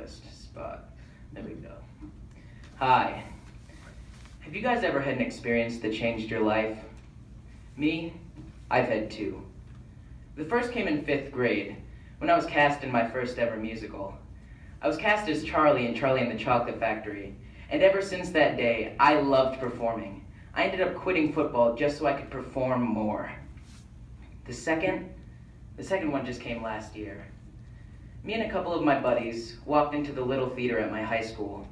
best spot. There we go. Hi. Have you guys ever had an experience that changed your life? Me? I've had two. The first came in 5th grade, when I was cast in my first ever musical. I was cast as Charlie in Charlie and the Chocolate Factory, and ever since that day, I loved performing. I ended up quitting football just so I could perform more. The second one just came last year. Me and a couple of my buddies walked into the little theater at my high school.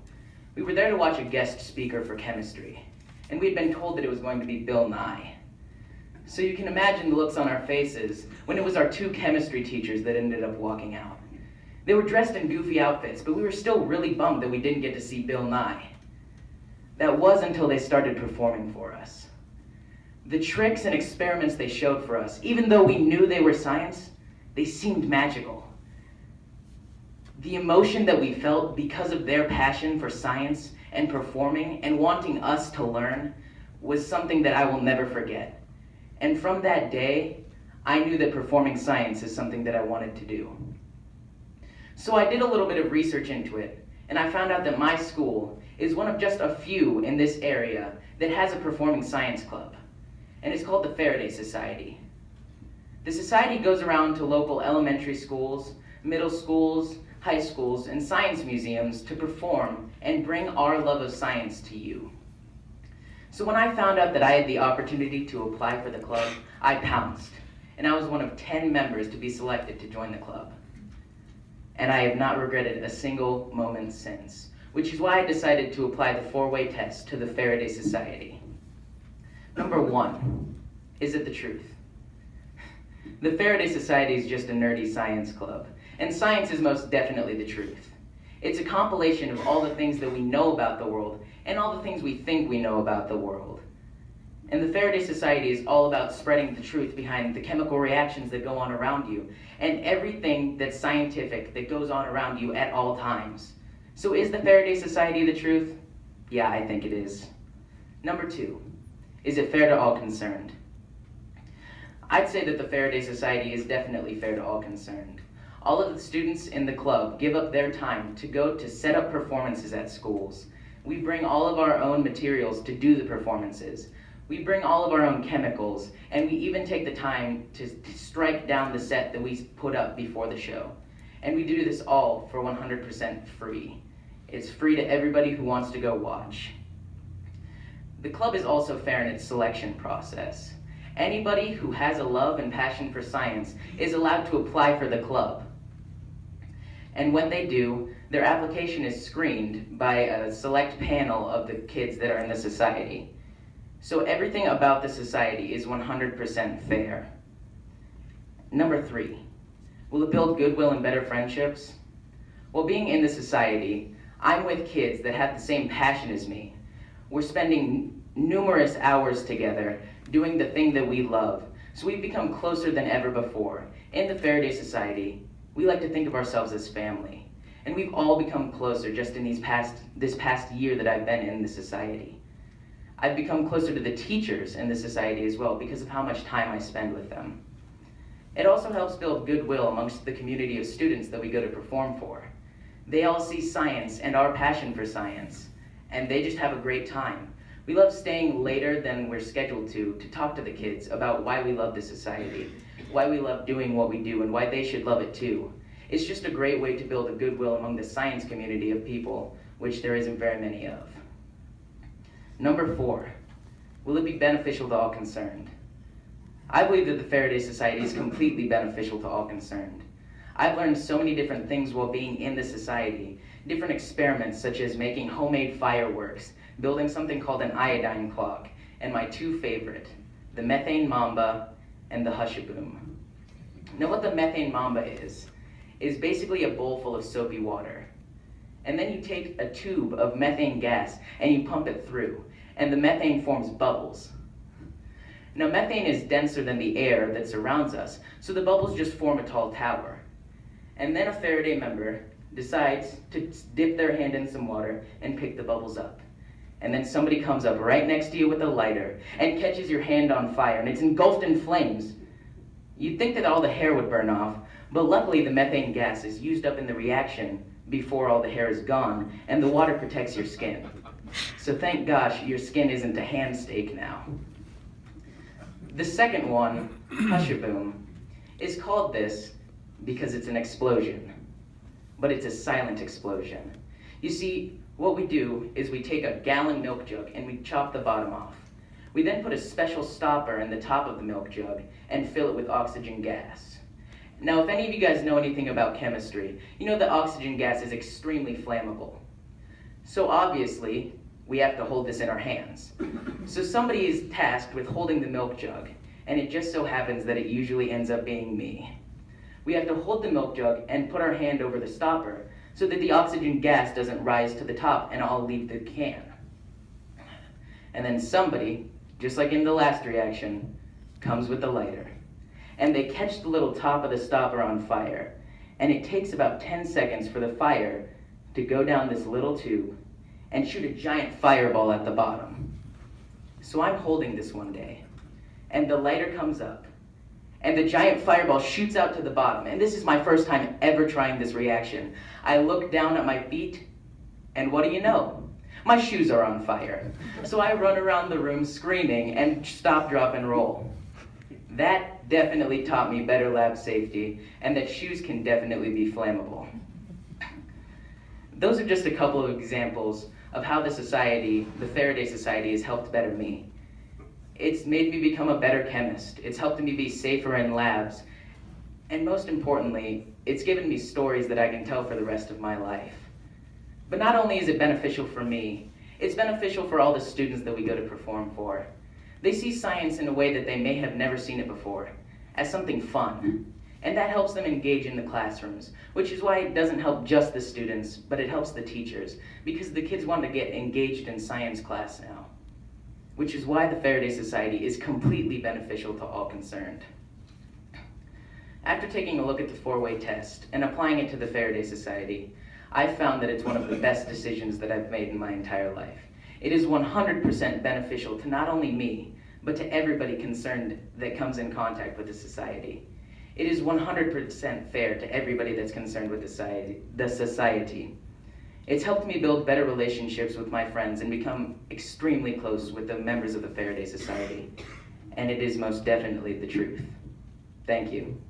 We were there to watch a guest speaker for chemistry, and we had been told that it was going to be Bill Nye. So you can imagine the looks on our faces when it was our 2 chemistry teachers that ended up walking out. They were dressed in goofy outfits, but we were still really bummed that we didn't get to see Bill Nye. That was until they started performing for us. The tricks and experiments they showed for us, even though we knew they were science, they seemed magical. The emotion that we felt because of their passion for science and performing and wanting us to learn was something that I will never forget. And from that day, I knew that performing science is something that I wanted to do. So I did a little bit of research into it, and I found out that my school is one of just a few in this area that has a performing science club, and it's called the Faraday Society. The society goes around to local elementary schools, middle schools, high schools, and science museums to perform and bring our love of science to you. So when I found out that I had the opportunity to apply for the club, I pounced, and I was one of 10 members to be selected to join the club. And I have not regretted a single moment since, which is why I decided to apply the 4-way test to the Faraday Society. Number 1, is it the truth? The Faraday Society is just a nerdy science club, and science is most definitely the truth. It's a compilation of all the things that we know about the world and all the things we think we know about the world. And the Faraday Society is all about spreading the truth behind the chemical reactions that go on around you and everything that's scientific that goes on around you at all times. So is the Faraday Society the truth? Yeah, I think it is. Number 2, is it fair to all concerned? I'd say that the Faraday Society is definitely fair to all concerned. All of the students in the club give up their time to go to set up performances at schools. We bring all of our own materials to do the performances. We bring all of our own chemicals, and we even take the time to strike down the set that we put up before the show. And we do this all for 100% free. It's free to everybody who wants to go watch. The club is also fair in its selection process. Anybody who has a love and passion for science is allowed to apply for the club. And when they do, their application is screened by a select panel of the kids that are in the society. So everything about the society is 100% fair. Number 3, will it build goodwill and better friendships? Well, being in the society, I'm with kids that have the same passion as me. We're spending numerous hours together doing the thing that we love, so we've become closer than ever before. In the Faraday Society, we like to think of ourselves as family, and we've all become closer just in this past year that I've been in the society. I've become closer to the teachers in the society as well because of how much time I spend with them. It also helps build goodwill amongst the community of students that we go to perform for. They all see science and our passion for science, and they just have a great time. We love staying later than we're scheduled to talk to the kids about why we love the society, why we love doing what we do, and why they should love it too. It's just a great way to build a goodwill among the science community of people, which there isn't very many of. Number 4, will it be beneficial to all concerned? I believe that the Faraday Society is completely beneficial to all concerned. I've learned so many different things while being in the society, different experiments such as making homemade fireworks, building something called an iodine clock, and my 2 favorite, the methane mamba and the hushaboom. Now what the methane mamba is basically a bowl full of soapy water. And then you take a tube of methane gas and you pump it through, and the methane forms bubbles. Now methane is denser than the air that surrounds us, so the bubbles just form a tall tower. And then a Faraday member decides to dip their hand in some water and pick the bubbles up. And then somebody comes up right next to you with a lighter and catches your hand on fire, and it's engulfed in flames. You'd think that all the hair would burn off, but luckily the methane gas is used up in the reaction before all the hair is gone, and the water protects your skin. So thank gosh your skin isn't a hand steak now. The second one, Hush-a-Boom, is called this because it's an explosion, but it's a silent explosion. You see, what we do is we take a gallon milk jug and we chop the bottom off. We then put a special stopper in the top of the milk jug and fill it with oxygen gas. Now, if any of you guys know anything about chemistry, you know that oxygen gas is extremely flammable. So obviously, we have to hold this in our hands. So somebody is tasked with holding the milk jug, and it just so happens that it usually ends up being me. We have to hold the milk jug and put our hand over the stopper so that the oxygen gas doesn't rise to the top and all leave the can. And then somebody, just like in the last reaction, comes with the lighter. And they catch the little top of the stopper on fire. And it takes about 10 seconds for the fire to go down this little tube and shoot a giant fireball at the bottom. So I'm holding this one day, and the lighter comes up, and the giant fireball shoots out to the bottom. And this is my first time ever trying this reaction. I look down at my feet, and what do you know? My shoes are on fire. So I run around the room screaming and stop, drop, and roll. That definitely taught me better lab safety, and that shoes can definitely be flammable. Those are just a couple of examples of how the Faraday Society, has helped better me. It's made me become a better chemist. It's helped me be safer in labs. And most importantly, it's given me stories that I can tell for the rest of my life. But not only is it beneficial for me, it's beneficial for all the students that we go to perform for. They see science in a way that they may have never seen it before, as something fun. And that helps them engage in the classrooms, which is why it doesn't help just the students, but it helps the teachers, because the kids want to get engaged in science class now. Which is why the Faraday Society is completely beneficial to all concerned. After taking a look at the 4-way test and applying it to the Faraday Society, I found that it's one of the best decisions that I've made in my entire life. It is 100% beneficial to not only me, but to everybody concerned that comes in contact with the society. It is 100% fair to everybody that's concerned with the society. It's helped me build better relationships with my friends and become extremely close with the members of the Faraday Society. And it is most definitely the truth. Thank you.